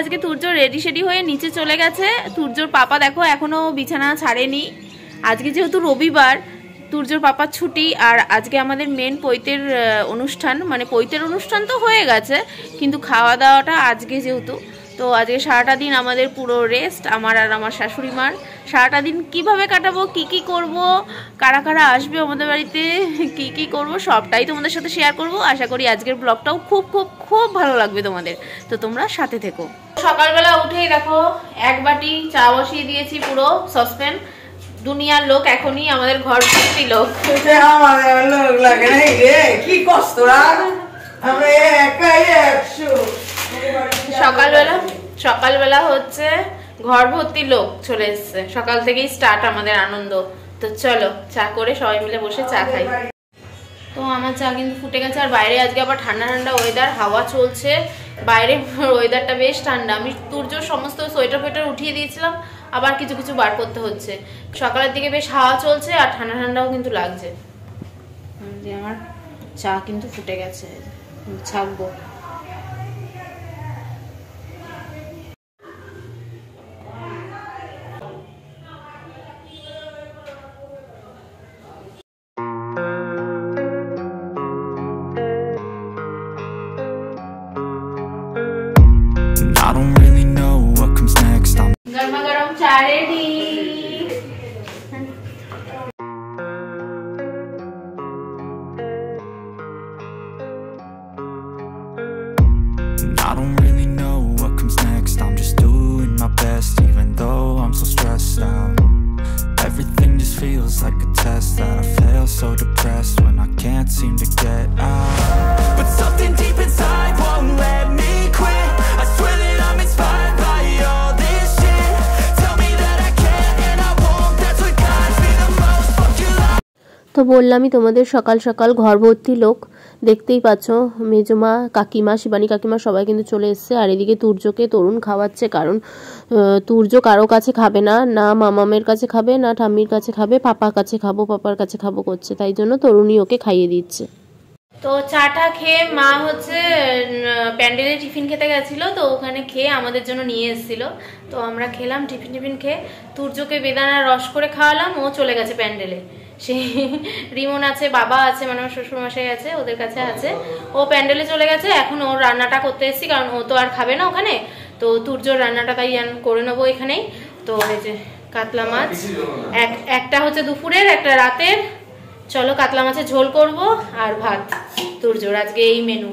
আজকে Turjo ready shady হয়ে নিচে চলে গেছে। তুর্যর পাপা দেখো এখনো বিছানা ছাড়েনি। আজকে যেহেতু রবিবার, তুর্যর পাপার ছুটি, আর আজকে আমাদের মেন পৈতের অনুষ্ঠান, মানে পৈতের অনুষ্ঠান তো হয়ে গেছে কিন্তু খাওয়া দাওয়াটা আজকে যেহেতু, তো আজকে সারাটা দিন আমাদের পুরো রেস্ট, আমার আর আমার শাশুড়ি মার। সারাটা দিন কিভাবে কাটাবো, কি কি করব, কারা কারা আসবে আমাদের বাড়িতে, কি কি করব সবটাই তোমাদের সাথে শেয়ার করব। আশা করি আজকের ব্লগটাও খুব খুব খুব ভালো লাগবে তোমাদের, তো তোমরা সাথে থেকো। সকালবেলা উঠেই দেখো এক বাটি চা বসিয়ে দিয়েছি, পুরো সসপ্যান। দুনিয়ার লোক এখনই, আমাদের ঘর ভর্তি লোক। সকালবেলা হচ্ছে ঘর ভর্তি লোক চলে এসছে, সকাল থেকেই স্টার্ট আমাদের আনন্দ। তো চলো চা করে সবাই মিলে বসে চা খাই। তো আমার চা কিন্তু ফুটে গেছে, আর বাইরে আজকে আবার ঠান্ডা ঠান্ডা ওয়েদার, হাওয়া চলছে বাইরে, ওয়েদারটা বেশ ঠান্ডা। আমি তুর্যর সমস্ত সোয়েটার ফোয়েটার উঠিয়ে দিয়েছিলাম, আবার কিছু কিছু বার করতে হচ্ছে। সকালের দিকে বেশ হাওয়া চলছে আর ঠান্ডা ঠান্ডাও কিন্তু লাগছে। আমার চা কিন্তু ফুটে গেছে, ছাকবো। গরমা গরম চা ready. I don't really know what comes next. I'm just doing my best, even though I'm so stressed out. Everything just feels like a test that I fail, so depressed when I can't seem to get out. But something deep inside won't let me quit. I swear that I'm inspired by all this shit. Tell me that I can't and I won't. That's what guides me the most. Fuck your life. তো বললামই তোমাদের সকাল সকাল ঘর ভর্তি লোক, দেখতেই পাচ্ছ। মেজমা, কাকিমা, শিবানী কাকিমা সবাই কিন্তু চলে এসছে। আর এদিকে তুর্যকে তরুণ খাওয়াচ্ছে, কারণ তুর্য কারো কাছে খাবে না, না মামামের কাছে খাবে, না ঠাম্মির কাছে খাবে, পাপার কাছে খাবো, পাপার কাছে খাবো করছে, তাই জন্য তরুণী ওকে খাইয়ে দিচ্ছে। তো চাটা খেয়ে মা হচ্ছে প্যান্ডেলে টিফিন খেতে গেছিলো, তো ওখানে খেয়ে আমাদের জন্য নিয়ে এসেছিল। তো আমরা খেলাম, টিফিন খেয়ে তুর্যকে বেদানার রস করে খাওয়ালাম, ও চলে গেছে প্যান্ডেলে। সে রিমন আছে, বাবা আছে, মানে আমার শ্বশুরমশাই আছে, ওদের কাছে আছে, ও প্যান্ডেলে চলে গেছে। এখন ওর রান্নাটা করতে এসেছি, কারণ ও তো আর খাবে না ওখানে, তো তুর্যর রান্নাটা তাই করে নেবো এখানেই। তো এই যে কাতলা মাছ, একটা হচ্ছে দুপুরের, একটা রাতের। চলো কাতলা মাছের ঝোল করব আর ভাত, তুর্যর আজকে এই মেনু।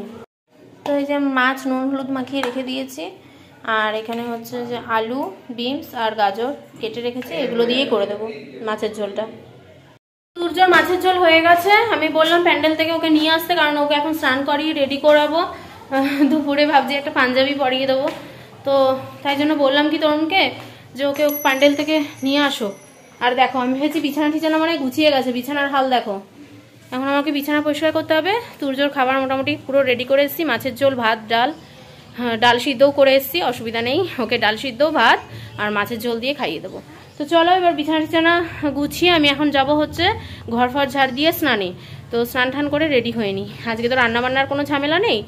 তো এই যে মাছ নুন হলুদ মাখিয়ে রেখে দিয়েছি, আর এখানে হচ্ছে যে আলু, বিনস আর গাজর কেটে রেখেছি, এগুলো দিয়েই করে দেবো মাছের ঝোলটা। তুর্যর মাছের ঝোল হয়ে গেছে। আমি বললাম প্যান্ডেল থেকে ওকে নিয়ে আসতে, কারণ ওকে এখন স্নান করিয়ে রেডি করাবো, দুপুরে ভাবছি একটা পাঞ্জাবি পরিয়ে দেবো। তো তাই জন্য বললাম কি তরুণকে যে ওকে প্যান্ডেল থেকে নিয়ে আসো। আর দেখো আমি ভেবেছি বিছানা টিছানা মানে গুছিয়ে গেছে, বিছানার হাল দেখো। এখন আমাকে বিছানা পরিষ্কার করতে হবে। তুর্যর খাবার মোটামুটি পুরো রেডি করে এসেছি, মাছের ঝোল, ভাত, ডাল, ডাল সিদ্ধও করে এসেছি, অসুবিধা নেই। ওকে ডাল সিদ্ধ, ভাত আর মাছের ঝোল দিয়ে খাইয়ে দেবো। তো চলো এবার বিছানা টিছানা গুছিয়ে আমি এখন যাব হচ্ছে ঘর ফর ঝাড় দিয়ে স্নানে। তো স্নান টান করে রেডি হয়ে নি। আজকে তো রান্নাবান্নার কোনো ঝামেলা নেই,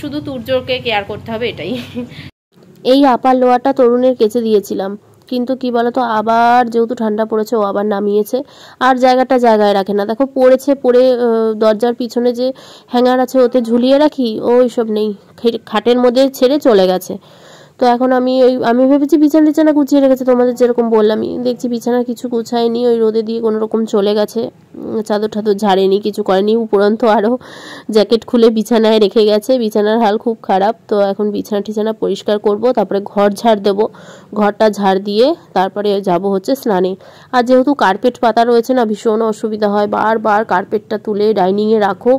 শুধু তুর্যকে কেয়ার করতে হবে, এটাই। এই আপার লোয়াটা তরুণের কেচে দিয়েছিলাম, কিন্তু কি বলতো আবার যেহেতু ঠান্ডা পড়েছে ও আবার নামিয়েছে, আর জায়গাটা জায়গায় রাখে না। দেখো পড়েছে, পড়ে দরজার পিছনে যে হ্যাঙ্গার আছে ওতে ঝুলিয়ে রাখি, ও এইসব নেই, খাটের মধ্যে ছেড়ে চলে গেছে। তো এখন আমি ভেবেছি বিছানা টিছানা গুছিয়ে রেখেছে, তোমাদের যেরকম বললামই, দেখছি বিছানা কিছু গুছায়নি, ওই রোদে দিয়ে কোনো রকম চলে গেছে, চাদর ঠাদর ঝাড়েনি, কিছু করেনি, উপরন্ত আরও জ্যাকেট খুলে বিছানায় রেখে গেছে। বিছানার হাল খুব খারাপ। তো এখন বিছানা টিছানা পরিষ্কার করব, তারপরে ঘর ঝাড় দেবো, ঘরটা ঝাড় দিয়ে তারপরে যাব হচ্ছে স্নানে। আর যেহেতু কার্পেট পাতা রয়েছে না, ভীষণ অসুবিধা হয়, বারবার কার্পেটটা তুলে ডাইনিংয়ে রাখো,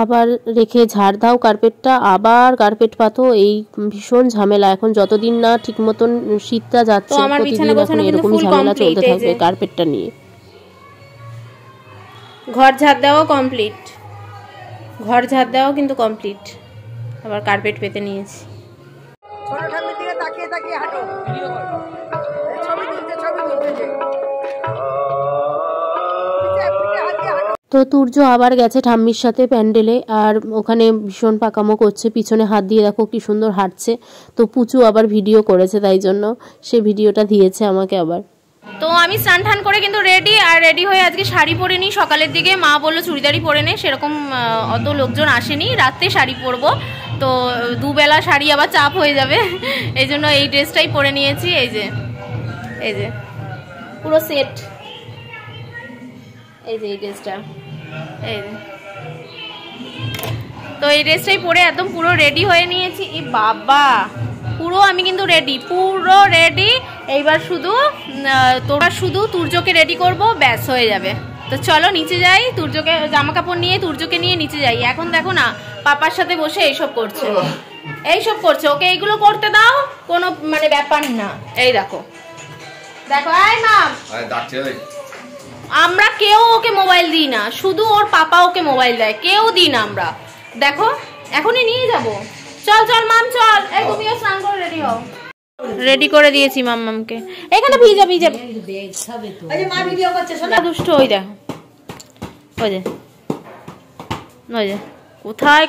আবার রেখে ঝাড় দাও কার্পেটটা, আবার কার্পেট পাতো, এই ভীষণ ঝামেলা। এখন যতদিন না ঠিক মতন শীতটা যাচ্ছে প্রতিদিন এখন এরকম ঝামেলা চলতে থাকবে কার্পেটটা নিয়ে। ঘর ঝাড় দেওয়া কমপ্লিট, ঘর ঝাড় দেওয়া কিন্তু কমপ্লিট, আবার কার্পেট পেতে নিয়েছি। তো তুর্য আবার গেছে ঠাম্মির সাথে প্যান্ডেলে, আর ওখানে ভীষণ পাকামো করছে, পিছনে হাত দিয়ে দেখো কি সুন্দর হাঁটছে। তো পুচু আবার ভিডিও করেছে, তাই জন্য সে ভিডিওটা দিয়েছে আমাকে আবার। তো আমি স্নান টান করে কিন্তু রেডি, আর রেডি হয়ে আজকে শাড়ি পরে নিই। সকালের দিকে মা বললো চুড়িদারই পরে নে, সেরকম অত লোকজন আসেনি, রাত্রে শাড়ি পরবো, তো দুবেলা শাড়ি আবার চাপ হয়ে যাবে, এই জন্য এই ড্রেসটাই পরে নিয়েছি। এই যে পুরো সেট, এই যে এই ড্রেসটা, এই যে তো এই ড্রেসটাই পরে একদম পুরো রেডি হয়ে নিয়েছি। এই বাবা পুরো আমি কিন্তু রেডি, পুরো রেডি। এইবার তোরা শুধু তুর্যকে রেডি করব, ব্যাস হয়ে যাবে। তো চলো নিচে যাই, তুর্যকে জামা কাপড় নিয়ে তুর্যকে নিয়ে নিচে যাই। এখন দেখো না পাপার সাথে বসে এইসব করছে, ওকে এইগুলো করতে দাও, কোনো মানে ব্যাপার না। এই দেখো আয় মাম, আমরা কেউ ওকে মোবাইল দিই না, শুধু ওর পাপা ওকে মোবাইল দেয়, কেউ দিই না আমরা। দেখো এখনই নিয়ে যাব, চল মাম চল, এই তুমিও স্নান করে রেডি হও। রেডি করে দিয়েছি মাম্মামকে, এখানে ভিজা দুষ্ট। ওই দেখো ওই যে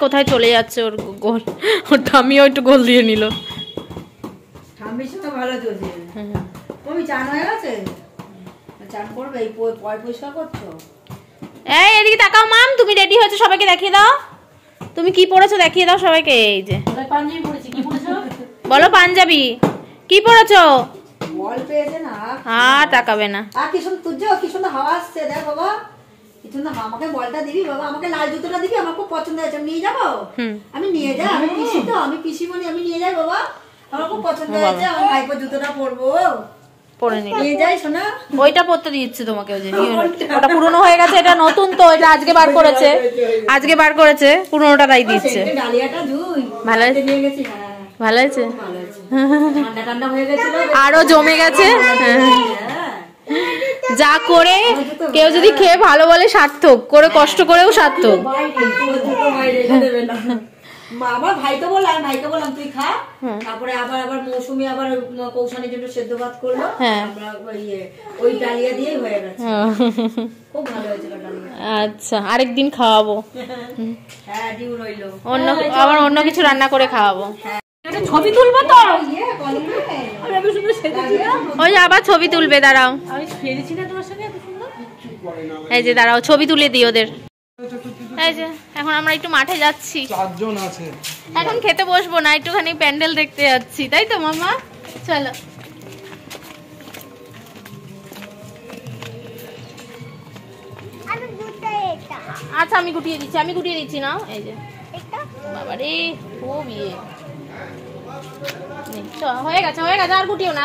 কোথায় চলে যাচ্ছে ওর গোল, ওর ঠাম্মিও একটু গোল দিয়ে নিল। এই এদিকে তাকাও মাম, তুমি রেডি হয়েছো, সবাইকে দেখিয়ে দাও তুমি কি পরেছো, দেখিয়ে দাও সবাইকে। এই যে বলো পাঞ্জাবি, কি পরেছো? বল পেয়েছে না, তাকাবে না। কি সুন্দর হাওয়া আসছে, দেখ বাবা কি সুন্দর। আমাকে বলটা দিবি বাবা, আমাকে লাল জুতোটা দিবি, আমার খুব পছন্দ হয়েছে, নিয়ে যাবো। আমি নিয়ে যাই, আমি পিসিমণি, আমি নিয়ে যাই বাবা, আমার খুব পছন্দ হয়েছে, আমার ভাইপো জুতোটা পরবো, পরে নিয়ে যাই শোনা। ওইটা পরতে দিচ্ছে তোমাকে, ওই যে ওটা পুরনো হয়ে গেছে, এটা নতুন, তো এটা আজকে বার করেছে, পুরনোটা তাই দিচ্ছে। ভালো হয়েছে, আরো জমে গেছে। যা করে কেউ যদি খেয়ে ভালো বলে সার্থক, করে কষ্ট করেও সার্থক। আমার ভাইকে বললাম তুই খা, তারপরে আবার মৌসুমি আবার কৌশানির জন্য সেদ্ধ ভাত করলো, আমরা ওই ডালিয়া দিয়ে হয়ে গেছে, খুব ভালো হয়েছিল ডালিয়া। আচ্ছা আরেকদিন খাওয়াবো, হ্যাঁ ডিউ রইলো, অন্য কিছু রান্না করে খাওয়াবো। ছবি তুলবো তো, ওই আবার ছবি তুলবে, দাঁড়াও। এই যে দাঁড়াও, ছবি তুলে দিই ওদের। এই যে এখন আমরা একটু মাঠে যাচ্ছি, এখন খেতে বসবো না, একটুখানি প্যান্ডেল দেখতে যাচ্ছি, তাই তো মামা? চলো আচ্ছা আমি গুটিয়ে দিচ্ছি না। এই যে বাবারে খুব ইয়ে, হয়ে গেছে, আর গুটিও না,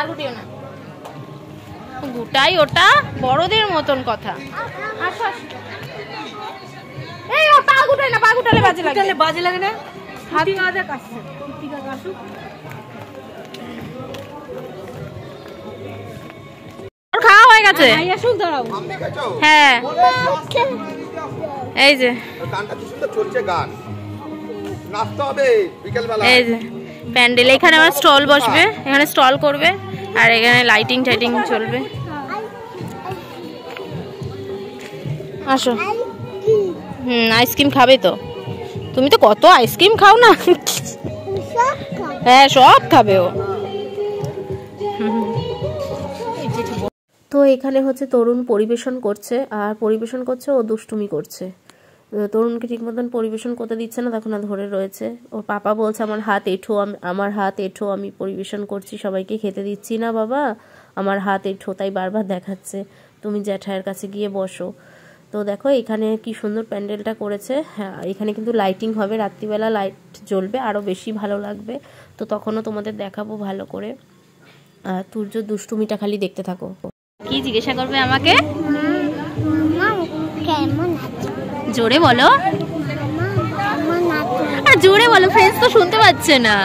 গুটাই ওটা বড়দের মতন কথা। এই ও পা গুটালে বাজে লাগে না, হাত কাঁধে কাটছে। খাওয়া হয়ে গেছে, হ্যাঁ। এই যে এই যে প্যান্ডেল, এখানে আমার স্টল বসবে, এখানে স্টল করবে, আর এখানে লাইটিং টাইটিং চলবে। আসো, আইসক্রিম খাবে তো? তুমি তো কত আইসক্রিম খাও না। হ্যাঁ সব খাবে ও। তো এখানে হচ্ছে তরুণ পরিবেশন করছে, আর পরিবেশন করছে ও দুষ্টুমি করছে। তরুণকে ঠিক মতন পরিবেশন করতে দিচ্ছে না, তখন ধরে রয়েছে। ওর পাপা বলছে আমার হাত এঁঠো, আমি পরিবেশন করছি, সবাইকে খেতে দিচ্ছি না বাবা, আমার হাত এঁঠো, তাই বারবার দেখাচ্ছে তুমি জ্যাঠাইয়ের কাছে গিয়ে বসো। তো দেখো এখানে কি সুন্দর প্যান্ডেলটা করেছে। হ্যাঁ এখানে কিন্তু লাইটিং হবে, রাত্রিবেলা লাইট জ্বলবে, আরও বেশি ভালো লাগবে। তো তখনও তোমাদের দেখাবো ভালো করে। তুর্য দুষ্টুমিটা খালি দেখতে থাকো। কি জিজ্ঞাসা করবে আমাকে? জোরে বলো। জোরে বলো, ফ্রেন্ডস তো শুনতে পাচ্ছে না।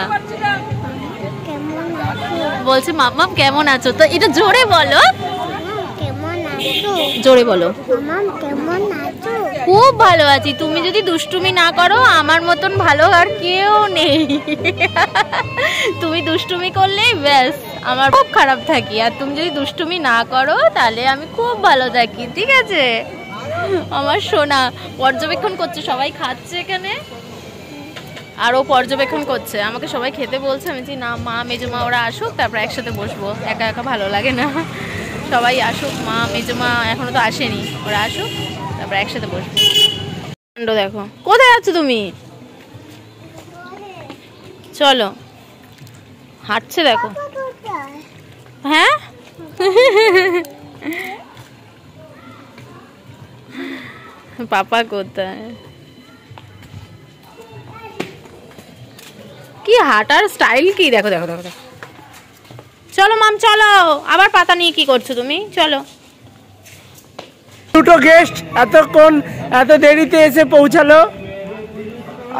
বলছে মাম্মাম কেমন আছো, তো এটা জোরে বলো, জোরে বলো। খুব ভালো আছি, তুমি যদি দুষ্টুমি না করো আমার মতন ভালো আর কেউ নেই। তুমি দুষ্টুমি করলেই ব্যাস আমার খুব খারাপ থাকি, আর তুমি যদি দুষ্টুমি না করো তাহলে আমি খুব ভালো থাকি, ঠিক আছে? আমার সোনা পর্যবেক্ষণ করছে, সবাই খাচ্ছে এখানে আর ও পর্যবেক্ষণ করছে, আমাকে সবাই খেতে বলছে। আমি বলছি না, মা মেজমা ওরা আসুক তারপর একসাথে বসবো, একা একা ভালো লাগে না, সবাই আসুক, মা মেজমা এখনো তো আসেনি, ওরা আসুক তারপর একসাথে বসবো। দেখো কোথায় আছো তুমি, চলো হাঁটছে দেখো। হ্যাঁ পাপা কোথায়, কি হাঁটার স্টাইল কি দেখো দেখো দেখো। চলো মাম চলো, আবার পাতা নিয়ে কি করছো তুমি, চলো। দুটো গেস্ট এতক্ষণ এত দেরিতে এসে পৌঁছালো,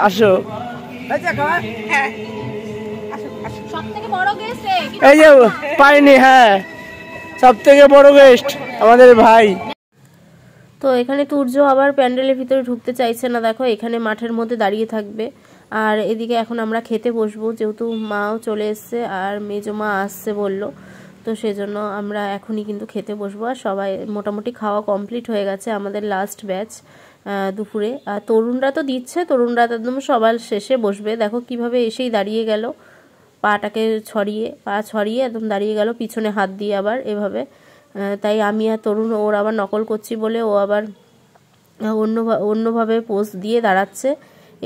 আসো। সবথেকে বড় গেস্ট এই যে পাইনি, হ্যাঁ সব থেকে বড় গেস্ট আমাদের ভাই। তো এখানে তুর্য আবার প্যান্ডেলের ভিতরে ঢুকতে চাইছে না, দেখো এখানে মাঠের মধ্যে দাঁড়িয়ে থাকবে। আর এদিকে এখন আমরা খেতে বসবো, যেহেতু মাও চলে এসছে আর মেজো মা আসছে বললো, তো সেজন্য আমরা এখনই কিন্তু খেতে বসবো। আর সবাই মোটামুটি খাওয়া কমপ্লিট হয়ে গেছে, আমাদের লাস্ট ব্যাচ দুপুরে। আর তরুণরা তো দিচ্ছে, তরুণরা একদম সবার শেষে বসবে। দেখো কিভাবে এসেই দাঁড়িয়ে গেল, পাটাকে পা ছড়িয়ে একদম দাঁড়িয়ে গেল, পিছনে হাত দিয়ে আবার এভাবে। তাই আমি আর তরুণ ওর আবার নকল করছি বলে ও আবার অন্যভাবে পোজ দিয়ে দাঁড়াচ্ছে,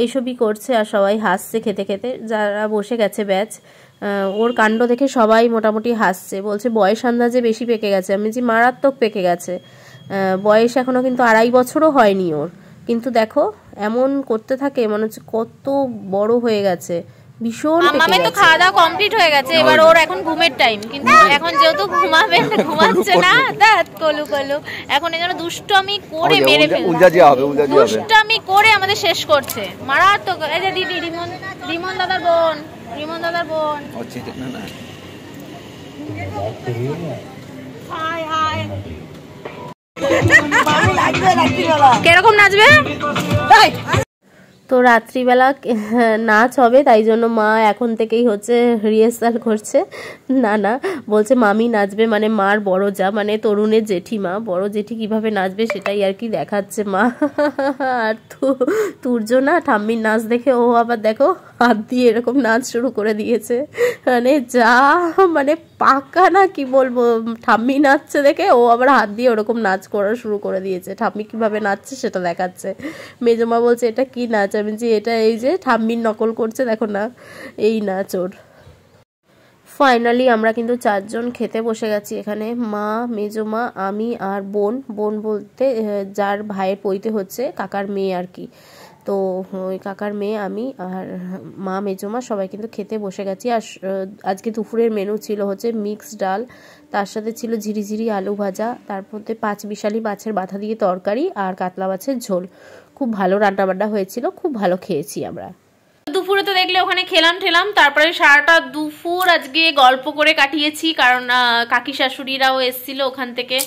এইসবই করছে। আর সবাই হাসছে খেতে খেতে, যারা বসে গেছে ব্যাচ, ওর কাণ্ড দেখে সবাই মোটামুটি হাসছে, বলছে বয়স আন্দাজে বেশি পেকে গেছে। আমি যে মারাত্মক পেকে গেছে, বয়স এখনো কিন্তু 2.5 বছরও হয়নি ওর, কিন্তু দেখো এমন করতে থাকে, মনে হচ্ছে কত বড় হয়ে গেছে, ভীষণ পেকে মামামে তো গেছে। খাওয়া দাওয়া কমপ্লিট হয়ে গেছে, এবার ওর এখন ঘুমের টাইম, কিন্তু এখন যেহেতু ঘুমাচ্ছে না, দাঁত কলু কলু, এখন এজন্য দুষ্টমি করে মেরে ফেলছে, দুষ্টমি করে আমাদের শেষ করছে মারাত্মক। এই যে দিদি রিমন দাদার বোন, রিমন দাদার বোন কিরকম নাচবে। তো রাত্রিবেলা নাচ হবে, তাই জন্য মা এখন থেকেই হচ্ছে রিহার্সাল করছে। না বলছে মামি নাচবে, মানে মার বড় যা, মানে তরুণের জেঠিমা, বড় জেঠি কিভাবে নাচবে সেটাই আর কি দেখাচ্ছে মা। আর তুর্য না ঠাম্মির নাচ দেখে ও আবার দেখো হাত দিয়ে এরকম নাচ শুরু করে দিয়েছে, মানে যা মানে পাকা না, কি বলবো, ঠাম্মি নাচছে দেখে ও আবার হাত দিয়ে ওরকম নাচ করা শুরু করে দিয়েছে। ঠাম্মি কিভাবে নাচছে সেটা দেখাচ্ছে। মেজমা বলছে এটা কি নাচ, আমি যে এটা এই যে ঠাম্মির নকল করছে, দেখো না এই নাচ ওর। ফাইনালি আমরা কিন্তু 4 জন খেতে বসে গেছি এখানে, মা মেজমা আমি আর বোন বলতে যার ভাইয়ের পৈতে হচ্ছে কাকার মেয়ে আর কি। তো ওই কাকার মেয়ে, আমি আর মা মেজমা সবাই কিন্তু খেতে বসে গেছি। আর আজকে দুপুরের মেনু ছিল হচ্ছে মিক্সড ডাল, তার সাথে ছিল ঝিরিঝিরি আলু ভাজা, তার মধ্যে 5 মিশালি মাছের মাথা দিয়ে তরকারি আর কাতলা মাছের ঝোল। খুব ভালো রান্নাবান্না হয়েছিল, খুব ভালো খেয়েছি আমরা। দুপুরে তো দেখলে ওখানে খেলাম, তারপরে সারাটা দুপুর আজকে গল্প করে কাটিয়েছি, কারণ কাকি শাশুড়িরাও এসেছিল ওখান থেকে,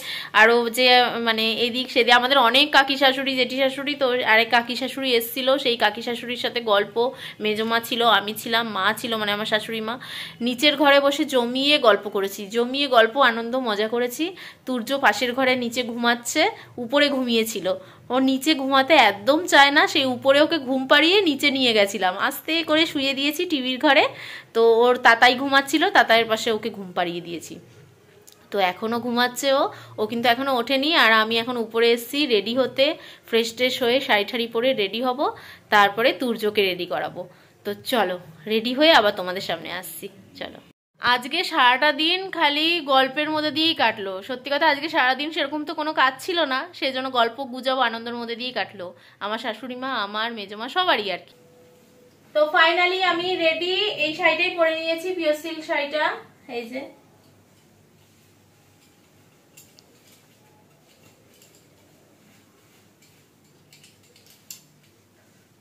আরও যে মানে এদিক সেদিক আমাদের অনেক কাকি শাশুড়ি জেঠি শাশুড়ি, তো আরেক কাকি শাশুড়ি এসেছিল, সেই কাকি শাশুড়ির সাথে গল্প, মেজমা ছিল, আমি ছিলাম, মা ছিল, মানে আমার শাশুড়ি মা, নিচের ঘরে বসে জমিয়ে গল্প করেছি, জমিয়ে গল্প আনন্দ মজা করেছি। তুর্য পাশের ঘরে নিচে ঘুমাচ্ছে, উপরে ঘুমিয়েছিল, ও নিচে ঘুমাতে একদম চায় না, সেই উপরে ওকে ঘুম পাড়িয়ে নিচে নিয়ে গেছিলাম, আস্তে করে শুয়ে দিয়েছি টিভির ঘরে, তো ওর তাতাই ঘুমাচ্ছিল, তাতাইয়ের পাশে ওকে ঘুম পাড়িয়ে দিয়েছি, তো এখনও ঘুমাচ্ছে ও কিন্তু এখনও ওঠেনি। আর আমি এখন উপরে এসেছি রেডি হতে, ফ্রেশ ট্রেশ হয়ে শাড়ি ঠাড়ি পরে রেডি হব, তারপরে তুর্যকে রেডি করাবো। তো চলো রেডি হয়ে আবার তোমাদের সামনে আসছি, চলো। আজকে সারাটা দিন খালি গল্পের মধ্যে দিয়েই কাটলো, সত্যি কথা আজকে সারাদিন সেরকম তো কোনো কাজ ছিল না, সেই জন্য গল্প গুজব আনন্দের মধ্যে দিয়েই কাটলো আমার শাশুড়ি মা, আমার মেজমা, সবারই আর কি। তো ফাইনালি আমি রেডি, এই শাড়িটাই পরে নিয়েছি, পিওর সিল্ক শাড়িটা, এই যে।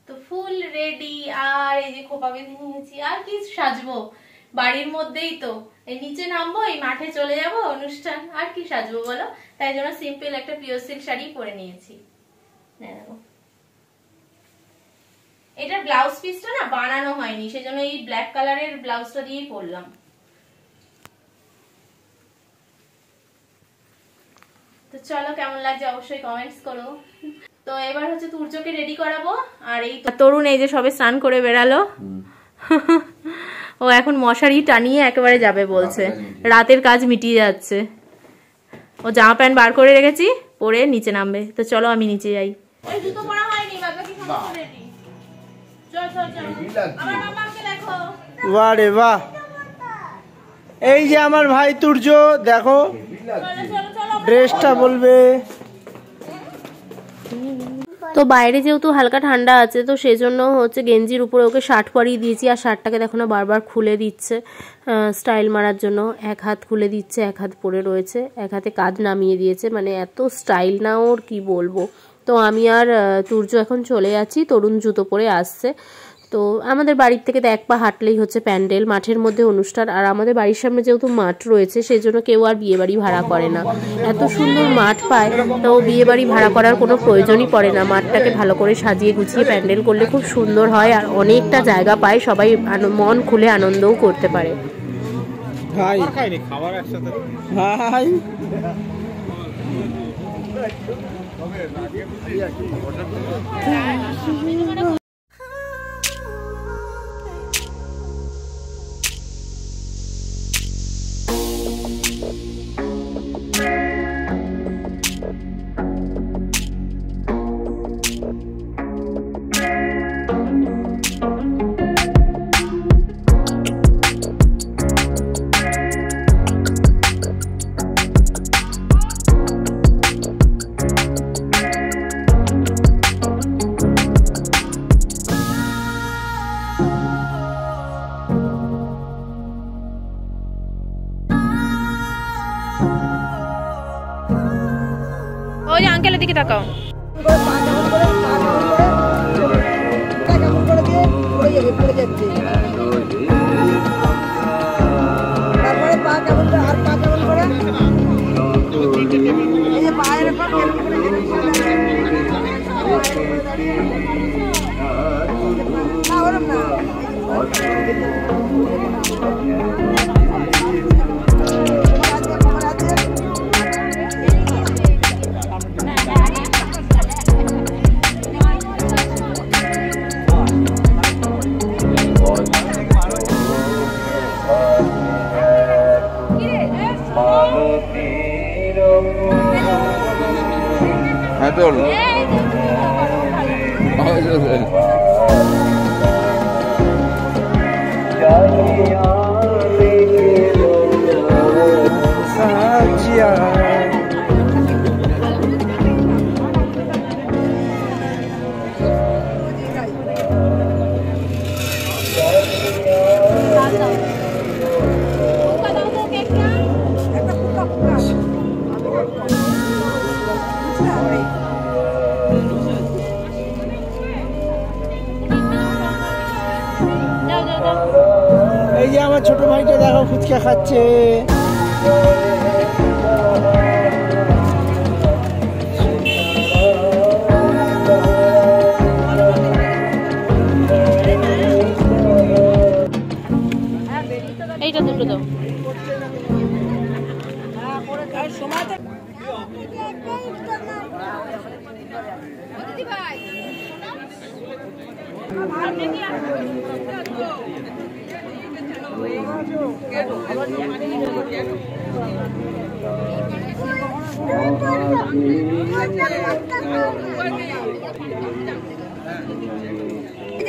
তো ফুল রেডি। আর এই যে খোপা বেঁধে নিয়েছি, আর কি সাজবো, বাড়ির মধ্যেই তো, এই নিচে নামবো, এই মাঠে চলে যাব অনুষ্ঠান, আর কি সাজবো বলো। তাই জন্য সিম্পল একটা পিওর সিল্ক শাড়ি পরে নিয়েছি। দেখো এটার ব্লাউজ পিসটা না বানানো হয়নি, সেজন্য এই ব্ল্যাক কালারের ব্লাউজটা দিয়েই পরলাম। তো চলো কেমন লাগছে অবশ্যই কমেন্টস করো। তো এবার হচ্ছে তুর্যকে রেডি করাবো। আর এই তরুণ এই যে সবে স্নান করে বেরালো, ও এখন মশারি টানিয়ে একেবারে যাবে বলছে, রাতের কাজ মিটিয়ে যাচ্ছে। ও জামা প্যান্ট বার করে রেখেছি, পরে নিচে নামবে। তো চলো আমি নিচে যাই। ওই জুতো পরা হয়নি, বাকি সমস্ত রেডি। চল চল চল, আমার মামাকে দেখো। বাহ রে বাহ, এই যে আমার ভাই তুর্য, দেখো ড্রেসটা বলবে। তো বাইরে যেহেতু হালকা ঠান্ডা আছে, তো সেজন্য হচ্ছে গেঞ্জির উপরে ওকে শার্ট পরিয়ে দিয়েছি। আর শার্টটাকে দেখো না বারবার খুলে দিচ্ছে স্টাইল মারার জন্য। এক হাত খুলে দিচ্ছে, এক হাত পরে রয়েছে, এক হাতে কাঁধ নামিয়ে দিয়েছে, মানে এত স্টাইল না ওর কি বলবো। তো আমি আর তুর্য এখন চলে যাচ্ছি, তরুণ জুতো পরে আসছে। তো আমাদের বাড়ির থেকে তো এক পা হাঁটলেই হচ্ছে প্যান্ডেল, মাঠের মধ্যে অনুষ্ঠান। আর আমাদের বাড়ির সামনে যেহেতু মাঠ রয়েছে, সেই জন্য কেউ আর বিয়ে বাড়ি ভাড়া করে না। এত সুন্দর মাঠ পায়, তো বিয়ে বাড়ি ভাড়া করার কোনো প্রয়োজনই পড়ে না। মাঠটাকে ভালো করে সাজিয়ে গুছিয়ে প্যান্ডেল করলে খুব সুন্দর হয়, আর অনেকটা জায়গা পায়, সবাই মন খুলে আনন্দও করতে পারে। ভাই ভাই ওই আঙ্কেলের দিকে তাকাও। তারপরে পা কেমন করে, আর পা কেমন করে, এই যে পায়ের পা কেমন করে না ওরম না। এই যে আমার ছোট ভাইটা দেখো ফুচকা খাচ্ছে। এইটা দুটো দাও।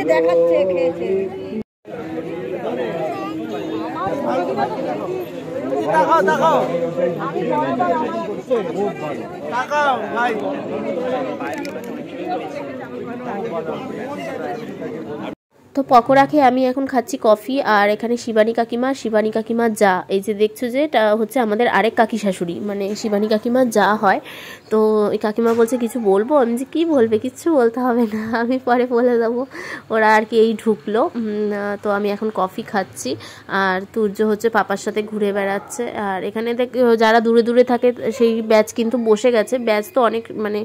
দেখাচ্ছে খেয়েছে। দেখাও দেখাও দেখাও ভাই। তো পকোড়া খেয়ে আমি এখন খাচ্ছি কফি। আর এখানে শিবানী কাকিমা যা, এই যে দেখছো যে এটা হচ্ছে আমাদের আরেক কাকি শাশুড়ি, মানে শিবানী কাকিমা যা হয়। তো এই কাকিমা বলছে কিছু বলবো, আমি যে কী বলবে, কিচ্ছু বলতে হবে না, আমি পরে বলে দেবো। ওরা আর কি এই ঢুকলো। তো আমি এখন কফি খাচ্ছি আর তুর্য হচ্ছে পাপার সাথে ঘুরে বেড়াচ্ছে। আর এখানে যারা দূরে দূরে থাকে সেই ব্যাচ কিন্তু বসে গেছে। ব্যাচ তো অনেক, মানে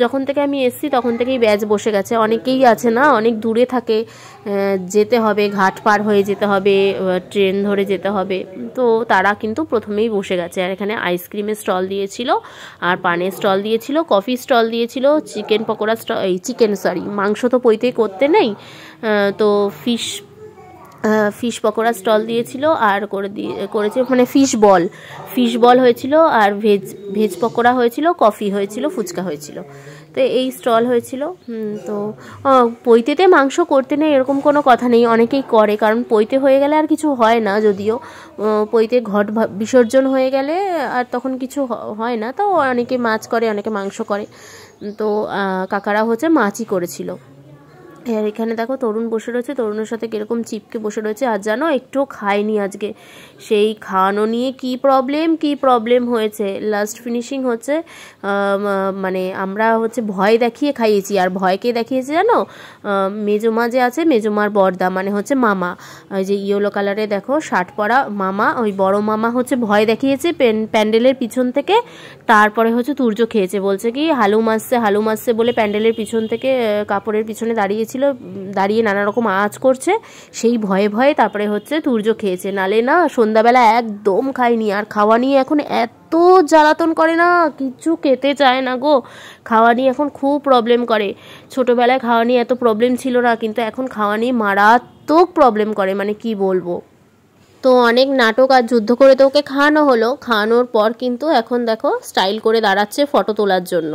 যখন থেকে আমি এসছি তখন থেকেই ব্যাচ বসে গেছে। অনেকেই আছে না, অনেক দূরে থাকে, যেতে হবে, ঘাট পার হয়ে যেতে হবে, ট্রেন ধরে যেতে হবে, তো তারা কিন্তু প্রথমেই বসে গেছে। আর এখানে আইসক্রিমের স্টল দিয়েছিল, আর পানের স্টল দিয়েছিল, কফি স্টল দিয়েছিল, চিকেন পকোড়া স্টল, মাংস তো পইতে করতে নেই, তো ফিশ পকোড়া স্টল দিয়েছিল, আর করেছে মানে ফিশ বল হয়েছিল, আর ভেজ পকোড়া হয়েছিল, কফি হয়েছিল, ফুচকা হয়েছিল। তো এই স্টল হয়েছিল। তো পৈতেতে মাংস করতে নেই এরকম কোনো কথা নেই, অনেকেই করে, কারণ পৈতে হয়ে গেলে আর কিছু হয় না, যদিও পৈতে ঘট বিসর্জন হয়ে গেলে আর তখন কিছু হয় না। তো অনেকে মাছ করে, অনেকে মাংস করে। তো কাকারা হচ্ছে মাছই করেছিল। আর এখানে দেখো তরুণ বসে রয়েছে, তরুণের সাথে কীরকম চিপকে বসে রয়েছে। আর জানো একটু খায়নি আজকে, সেই খাওয়ানো নিয়ে কি প্রবলেম হয়েছে। লাস্ট ফিনিশিং হচ্ছে মানে আমরা হচ্ছে ভয় দেখিয়ে খাইয়েছি। আর ভয়কে দেখিয়েছি জানো, মেজমা যে আছে, মেজমার বড়দা মানে হচ্ছে মামা, ওই যে ইয়েলো কালারে দেখো শার্ট পরা মামা, ওই বড় মামা হচ্ছে ভয় দেখিয়েছে প্যান্ডেলের পিছন থেকে। তারপরে হচ্ছে তুর্য খেয়েছে, বলছে কি হালুম আসছে বলে প্যান্ডেলের পিছন থেকে কাপড়ের পিছনে দাঁড়িয়ে নানা রকম আওয়াজ করছে, সেই ভয়ে তারপরে হচ্ছে তুর্য খেয়েছে। নালে না সন্ধ্যাবেলা একদম খায়নি। আর খাওয়া নিয়ে এখন এত জ্বালাতন করে না, কিছু খেতে চায় না গো। খাওয়া নিয়ে এখন খুব প্রবলেম করে। ছোটোবেলায় খাওয়া নিয়ে এত প্রবলেম ছিল না, কিন্তু এখন খাওয়া নিয়ে মারাত্মক প্রবলেম করে, মানে কি বলবো। তো অনেক নাটক আর যুদ্ধ করে তো ওকে খাওয়ানো হলো। খাওয়ানোর পর কিন্তু এখন দেখো স্টাইল করে দাঁড়াচ্ছে ফটো তোলার জন্য।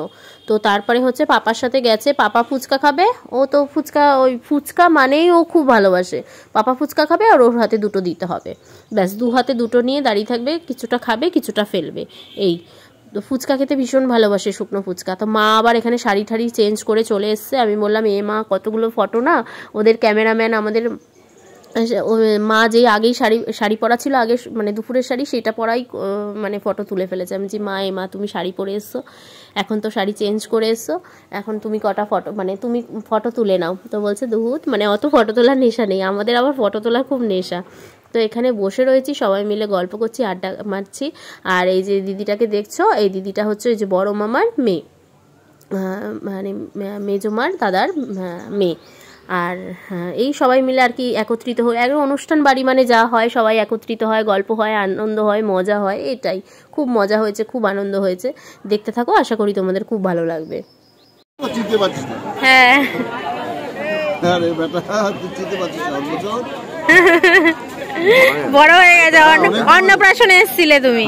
তো তারপরে হচ্ছে পাপার সাথে গেছে, পাপা ফুচকা খাবে। ও তো ফুচকা মানেই ও খুব ভালোবাসে। পাপা ফুচকা খাবে আর ওর হাতে দুটো দিতে হবে, ব্যাস 2 হাতে 2টো নিয়ে দাঁড়িয়ে থাকবে, কিছুটা খাবে কিছুটা ফেলবে। এই তো ফুচকা খেতে ভীষণ ভালোবাসে, শুকনো ফুচকা। তো মা আবার এখানে শাড়ি চেঞ্জ করে চলে এসছে। আমি বললাম মা কতগুলো ফটো না, ওদের ক্যামেরাম্যান আমাদের মা যেই আগেই শাড়ি পরা ছিল, আগে মানে দুপুরের শাড়ি, সেটা পরাই মানে ফটো তুলে ফেলেছে। আমি যে মা তুমি শাড়ি পরে এসছো, এখন তো শাড়ি চেঞ্জ করে এসছো, এখন তুমি কটা ফটো মানে তুমি ফটো তুলে নাও। তো বলছে দুহুত, মানে অত ফটো তোলার নেশা নেই আমাদের, আবার ফটো তোলার খুব নেশা। তো এখানে বসে রয়েছি, সবাই মিলে গল্প করছি, আড্ডা মারছি। আর এই যে দিদিটাকে দেখছো, এই দিদিটা হচ্ছে ওই যে বড় মামার মেয়ে, মানে মেজমার দাদার মেয়ে। আর এই সবাই মিলে আর কি একত্রিত হয়ে এক অনুষ্ঠান বাড়ি মানে যা হয়, সবাই একত্রিত হয়, গল্প হয়, আনন্দ হয়, মজা হয়। এটাই খুব মজা হয়েছে, খুব আনন্দ হয়েছে। দেখতে থাকো, আশা করি তোমাদের খুব ভালো লাগবে। হ্যাঁ বড় হয়ে গেছে, অন্নপ্রাশনে এসেছিলে তুমি।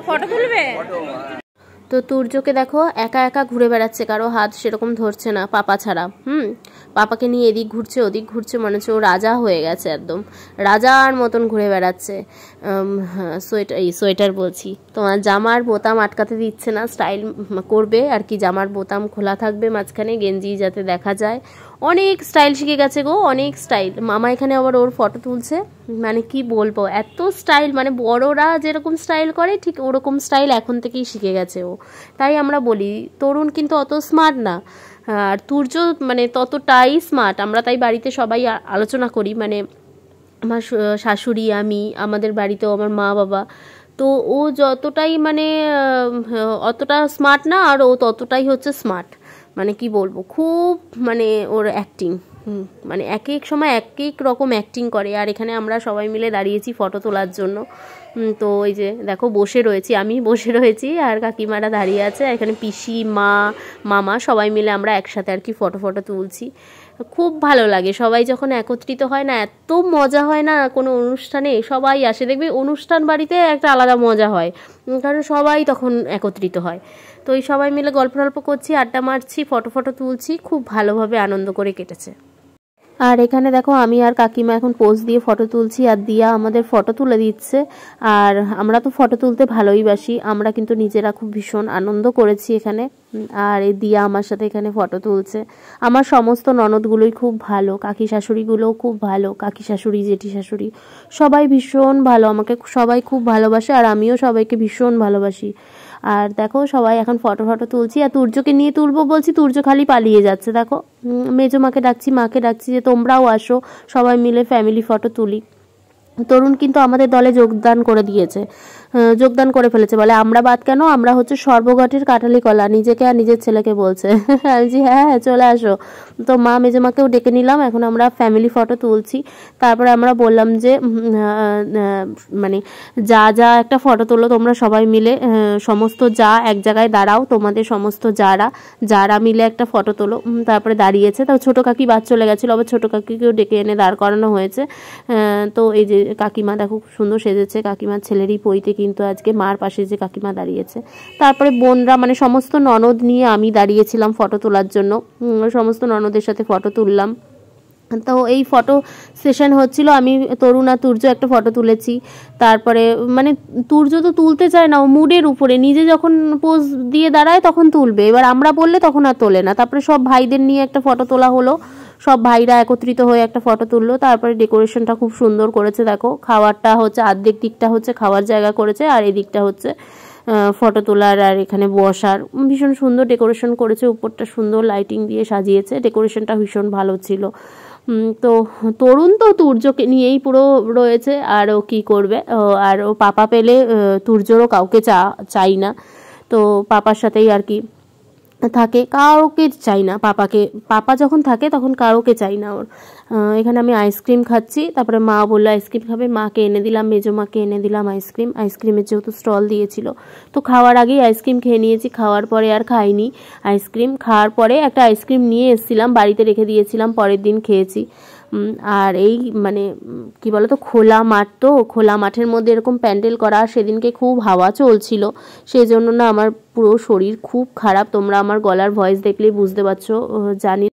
ফটো তুলবে। তো তুর্যকে দেখো একা একা ঘুরে বেড়াচ্ছে, কারো হাত সেরকম ধরছে না পাপা ছাড়া। পাপাকে নিয়ে এদিক ঘুরছে ওদিক ঘুরছে, মনে হচ্ছে ও রাজা হয়ে গেছে, একদম রাজার মতন ঘুরে বেড়াচ্ছে। সোয়েটার বলছি, তোমার জামার বোতাম আটকাতে দিচ্ছে না, স্টাইল করবে আর কি, জামার বোতাম খোলা থাকবে মাঝখানে, গেঞ্জি যাতে দেখা যায়। অনেক স্টাইল শিখে গেছে গো, অনেক স্টাইল। মামা এখানে আবার ওর ফটো তুলছে, মানে কি বলবো, এত স্টাইল, মানে বড়রা যেরকম স্টাইল করে ঠিক ওরকম স্টাইল এখন থেকেই শিখে গেছে ও। তাই আমরা বলি তরুণ কিন্তু অত স্মার্ট না, আর তুর্য মানে ততটাই স্মার্ট। আমরা তাই বাড়িতে সবাই আলোচনা করি, মানে আমার শাশুড়ি, আমি, আমাদের বাড়িতেও আমার মা বাবা। তো ও যতটাই মানে অতটা স্মার্ট না, আর ও ততটাই হচ্ছে স্মার্ট। মানে কি বলবো, খুব মানে ওর অ্যাক্টিং, মানে এক এক সময় এক এক রকম অ্যাক্টিং করে। আর এখানে আমরা সবাই মিলে দাঁড়িয়েছি ফটো তোলার জন্য। তো এই যে দেখো বসে রয়েছি, আমি বসে রয়েছি আর কাকিমারা দাঁড়িয়ে আছে। এখানে পিসি, মা, মামা সবাই মিলে আমরা একসাথে আর কি ফটো তুলছি। খুব ভালো লাগে সবাই যখন একত্রিত হয় না, এত মজা হয় না কোনো অনুষ্ঠানে। সবাই আসে, দেখবে অনুষ্ঠান বাড়িতে একটা আলাদা মজা হয়, কারণ সবাই তখন একত্রিত হয়। তো এই সবাই মিলে গল্প টল্প করছি, আড্ডা মারছি, ফটো তুলছি, খুব ভালোভাবে আনন্দ করে কেটেছে। আর এখানে দেখো আমি আর কাকিমা এখন পোজ দিয়ে ফটো তুলছি, আর দিয়া আমাদের ফটো তুলে দিচ্ছে। আর আমরা তো ফটো তুলতে ভালোই বাসি, আমরা কিন্তু নিজেরা খুব ভীষণ আনন্দ করেছি এখানে। আর এই দিয়া আমার সাথে এখানে ফটো তুলছে। আমার সমস্ত ননদগুলোই খুব ভালো, কাকি শাশুড়িগুলোও খুব ভালো, কাকি শাশুড়ি, জেঠি শাশুড়ি সবাই ভীষণ ভালো, আমাকে সবাই খুব ভালোবাসে, আর আমিও সবাইকে ভীষণ ভালোবাসি। আর দেখো সবাই এখন ফটো তুলছি, আর তুর্যকে নিয়ে তুলবো বলছি, তুর্য খালি পালিয়ে যাচ্ছে। দেখো মেজো মাকে ডাকছি যে তোমরাও আসো, সবাই মিলে ফ্যামিলি ফটো তুলি। তরুণ কিন্তু আমাদের দলে যোগদান করে ফেলেছে, বলে আমরা বাদ কেন, আমরা হচ্ছে সর্বঘটের কাঠালি কলা, নিজেকে আর নিজের ছেলেকে বলছে। আমি বলছি হ্যাঁ চলে আসো। তো মা মেজমাকেও ডেকে নিলাম, এখন আমরা ফ্যামিলি ফটো তুলছি। তারপরে আমরা বললাম যে মানে যা একটা ফটো তোলো তোমরা সবাই মিলে, সমস্ত যা এক জায়গায় দাঁড়াও, তোমাদের সমস্ত যারা মিলে একটা ফটো তোলো। তারপরে দাঁড়িয়েছে, তো ছোটো কাকি বাদ চলে গেছিলো, আবার ছোটো কাকিকেও ডেকে এনে দাঁড় করানো হয়েছে। তো এই যে কাকিমা দেখো খুব সুন্দর সেজেছে, কাকিমার ছেলেরই পইতে কিন্তু আজকে মার পাশে যে কাকিমা দাঁড়িয়েছে। তারপরে বোনরা মানে সমস্ত ননদ নিয়ে আমি দাঁড়িয়েছিলাম ফটো তোলার জন্য, সমস্ত ননদের সাথে ফটো তুললাম। তো এই ফটো সেশন হচ্ছিল, আমি তরুণ আর তুর্য একটা ফটো তুলেছি। তারপরে মানে তুর্য তো তুলতে চায় না, ও মুডের উপরে, নিজে যখন পোজ দিয়ে দাঁড়ায় তখন তুলবে, এবার আমরা বললে তখন আর তোলে না। তারপরে সব ভাইদের নিয়ে একটা ফটো তোলা হলো, সব ভাইরা একত্রিত হয়ে একটা ফটো তুললো। তারপরে ডেকোরেশনটা খুব সুন্দর করেছে, দেখো খাওয়ারটা হচ্ছে অর্ধেক দিকটা হচ্ছে খাওয়ার জায়গা করেছে, আর এদিকটা হচ্ছে ফটো তোলার আর এখানে বসার। ভীষণ সুন্দর ডেকোরেশন করেছে, উপরটা সুন্দর লাইটিং দিয়ে সাজিয়েছে, ডেকোরেশনটা ভীষণ ভালো ছিল। তো তরুণ তো তুর্যকে নিয়েই পুরো রয়েছে, আর ও কী করবে, আর ও পাপা পেলে তুর্যরও কাউকে চাই না, তো পাপার সাথেই আর কি থাকে, কাউকে চাই না পাপা যখন থাকে তখন কাউকে চাই না ওর। এখানে আমি আইসক্রিম খাচ্ছি, তারপরে মা বললো আইসক্রিম খাবে, মাকে এনে দিলাম, মেজো মাকে এনে দিলাম আইসক্রিমের যেহেতু স্টল দিয়েছিল, তো খাওয়ার আগেই আইসক্রিম খেয়ে নিয়েছি, খাওয়ার পরে আর খাইনি। আইসক্রিম খাওয়ার পরে একটা আইসক্রিম নিয়ে এসেছিলাম, বাড়িতে রেখে দিয়েছিলাম, পরের দিন খেয়েছি। আর এই মানে কি বলো তো, খোলা মাঠের মধ্যে এরকম প্যান্ডেল করা, সেদিনকে খুব হাওয়া চলছিল, সেই জন্য না আমার পুরো শরীর খুব খারাপ, তোমরা আমার গলার ভয়েস দেখলেই বুঝতে পারছো, জানি।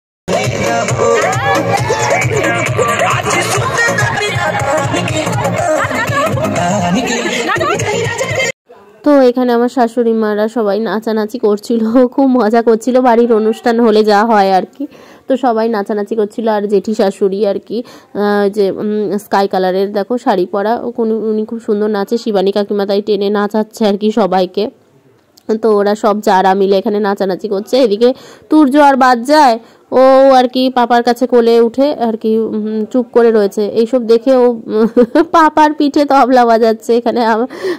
তো এখানে আমার শাশুড়ি মারা সবাই নাচানাচি করছিল, খুব মজা করছিল, বাড়ির অনুষ্ঠান হলে যা হয় আর কি। তো সবাই নাচানাচি করছিল, আর জেঠি শাশুড়ি আর কি যে স্কাই কালারের দেখো শাড়ি পরা, উনি খুব সুন্দর নাচে, শিবানী কাকিমা তাই টেনে নাচাচ্ছে আর কি সবাইকে। তো ওরা সব যারা মিলে এখানে নাচানাচি করছে, এদিকে তুর্য আর বাদ যায়, ও আর কি পাপার কাছে কোলে উঠে আর কি চুপ করে রয়েছে। এইসব দেখে ও পাপার পিঠে তবলা বাজাচ্ছে। এখানে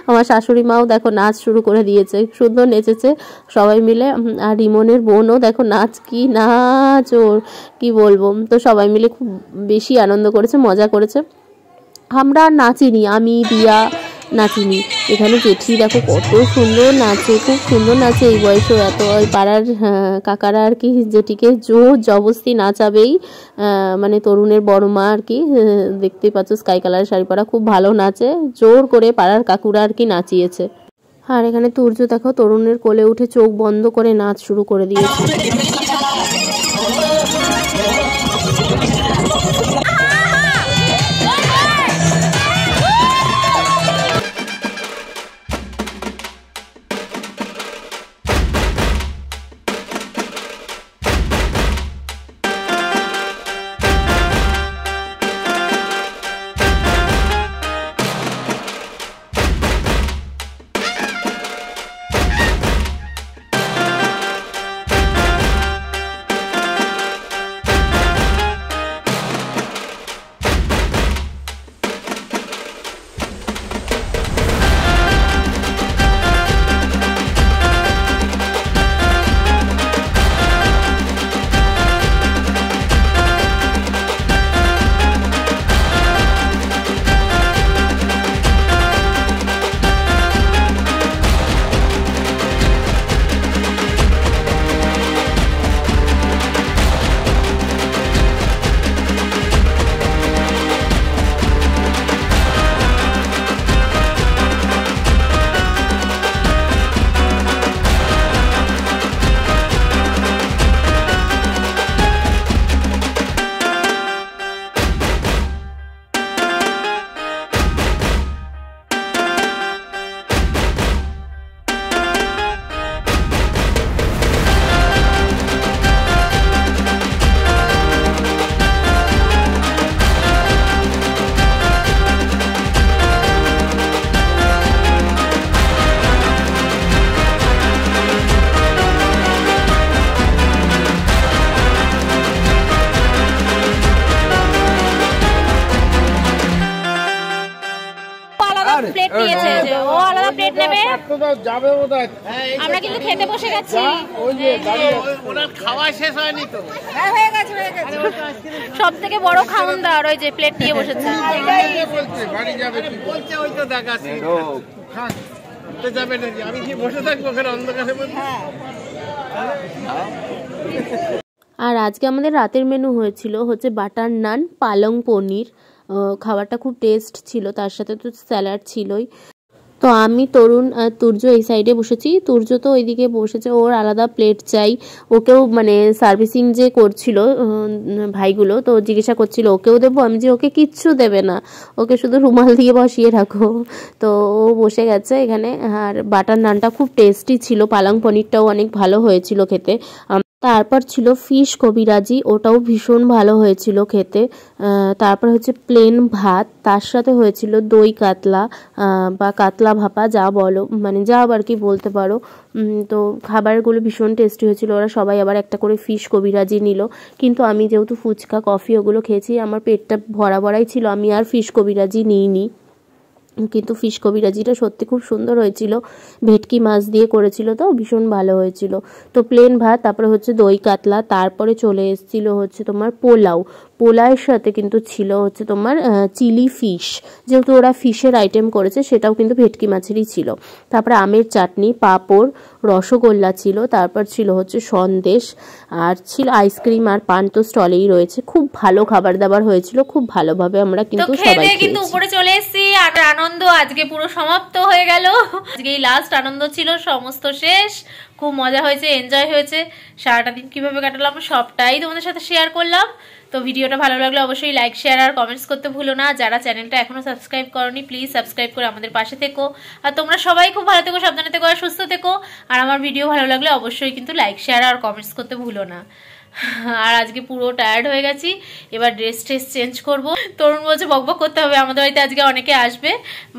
আমার শাশুড়ি মাও দেখো নাচ শুরু করে দিয়েছে, সুন্দর নেচেছে সবাই মিলে। আর রিমনের বোনও দেখো কি নাচ, ওর কি বলবো। তো সবাই মিলে খুব বেশি আনন্দ করেছে, মজা করেছে। আমরা নাচিনি, আমি দিয়া নাচিনি। এখানে জেঠি দেখো কত সুন্দর নাচে, খুব সুন্দর নাচে, এই বয়সেও এত। ওই পাড়ার কাকারা আর কি জেঠিকে জোর জবরদস্তি নাচাবেই, মানে তরুণের বড় মা আর কি, দেখতেই পাচ্ছ স্কাই কালারের শাড়ি পরা, খুব ভালো নাচে, জোর করে পাড়ার কাকুরা আর কি নাচিয়েছে। আর এখানে তুর্য দেখো তরুণের কোলে উঠে চোখ বন্ধ করে নাচ শুরু করে দিয়েছে। আলাদা প্লেট নিয়েছে, যে ও আলাদা প্লেট নেবে। আমরা কিন্তু খেতে বসে গেছি। খাওয়া শেষ হয়নি তো? হয়ে গেছে হয়ে গেছে। সব থেকে বড় খাওয়ানদার ওই যে প্লেট নিয়ে বসেছে। বাড়ি যাবে কি বলছে? ওই তো দেখাচ্ছি যাবে নাকি? আমি কি বসে থাকবো ওখানে অন্ধকারে? আর আজকে আমাদের রাতের মেনু হয়েছিল হচ্ছে বাটার নান, পালং পনির। খাবারটা খুব টেস্ট ছিল, তার সাথে তো স্যালাড ছিলই। তো আমি, তরুণ আর তুর্য এই সাইডে বসেছি, তুর্য তো ওইদিকে বসেছে, ওর আলাদা প্লেট চাই। ওকেও মানে সার্ভিসিং যে করছিল ভাইগুলো, তো জিজ্ঞাসা করছিল ওকেও দেবো, আমি যে ওকে কিচ্ছু দেবে না, ওকে শুধু রুমাল দিয়ে বসিয়ে রাখো। তো ও বসে গেছে এখানে। আর বাটার নানটা খুব টেস্টি ছিল, পালং পনিরটাও অনেক ভালো হয়েছিল খেতে। তারপর ছিল ফিশ কবিরাজি, ওটাও ভীষণ ভালো হয়েছিল খেতে। তারপর হচ্ছে প্লেন ভাত, তার সাথে হয়েছিল দই কাতলা বা কাতলা ভাপা, যা বলো মানে যা আর কি বলতে পারো। তো খাবারগুলো ভীষণ টেস্টি হয়েছিল। ওরা সবাই আবার একটা করে ফিশ কবিরাজি নিল, কিন্তু আমি যেহেতু ফুচকা কফি ওগুলো খেয়েছি, আমার পেটটা ভরা ভরাই ছিল, আমি আর ফিশ কবিরাজি নিইনি। কিন্তু ফিশ কবিরাজিটা সত্যি খুব সুন্দর হয়েছিল, ভেটকি মাছ দিয়ে করেছিল, তো ভীষণ ভালো হয়েছিল। তো প্লেন ভাত, তারপরে হচ্ছে দই কাতলা, তারপরে চলে এসেছিল হচ্ছে তোমার পোলাও। পোলাওয়ের সাথে কিন্তু ছিল হচ্ছে তোমার চিলি ফিশ, যেহেতু ওরা ফিশের আইটেম করেছে, সেটাও কিন্তু ভেটকি মাছেরই ছিল। তারপরে আমের চাটনি, পাঁপড়, রসগোল্লা ছিল, তারপর ছিল হচ্ছে সন্দেশ, আর ছিল আইসক্রিম আর পান তো স্টলেই রয়েছে। খুব ভালো খাবার দাবার হয়েছিল, খুব ভালোভাবে আমরা কিন্তু সবাই কিন্তু উপরে চলে এসেছি। আর আনন্দ আজকে পুরো সমাপ্ত হয়ে গেল। আজকে এই লাস্ট আনন্দ ছিল, সমস্ত শেষ। খুব মজা হয়েছে, এনজয় হয়েছে। সারাটা দিন কিভাবে কাটালাম সবটাই তোমাদের সাথে শেয়ার করলাম। তো ভিডিওটা ভালো লাগলে অবশ্যই লাইক, শেয়ার আর কমেন্টস করতে ভুলো না। যারা চ্যানেলটা এখনো সাবস্ক্রাইব করনি, প্লিজ সাবস্ক্রাইব করে আমাদের পাশে থেকো। আর তোমরা সবাই খুব ভালো থেকো, সাবধানে থেকো আর সুস্থ থেকো। আর আমার ভিডিও ভালো লাগলে অবশ্যই কিন্তু লাইক, শেয়ার আর কমেন্টস করতে ভুলো না। আর আজকে পুরো টায়ার্ড হয়ে গেছি, এবার ড্রেস চেঞ্জ করব। তরুণ বলছে বকবক করতে হবে, আমাদের বাড়িতে আজকে অনেকে আসবে,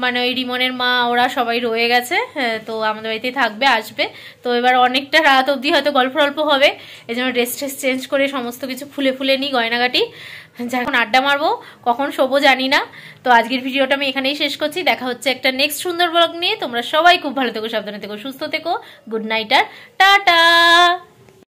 মানে ওই রিমনের মা ওরা সবাই রয়ে গেছে, তো আমাদের বাড়িতেই থাকবে, আসবে। তো এবার অনেকটা রাত অবধি হয়তো গল্প হবে, এই জন্য ড্রেস চেঞ্জ করে সমস্ত কিছু খুলে নিই গয়নাগাটি, যখন আড্ডা মারবো, কখন শোবো জানি না। তো আজকের ভিডিওটা আমি এখানেই শেষ করছি। দেখা হচ্ছে একটা নেক্সট সুন্দর ব্লগ নিয়ে। তোমরা সবাই খুব ভালো থেকো, সাবধানে থেকো, সুস্থ থেকো। গুড নাইট আর টাটা।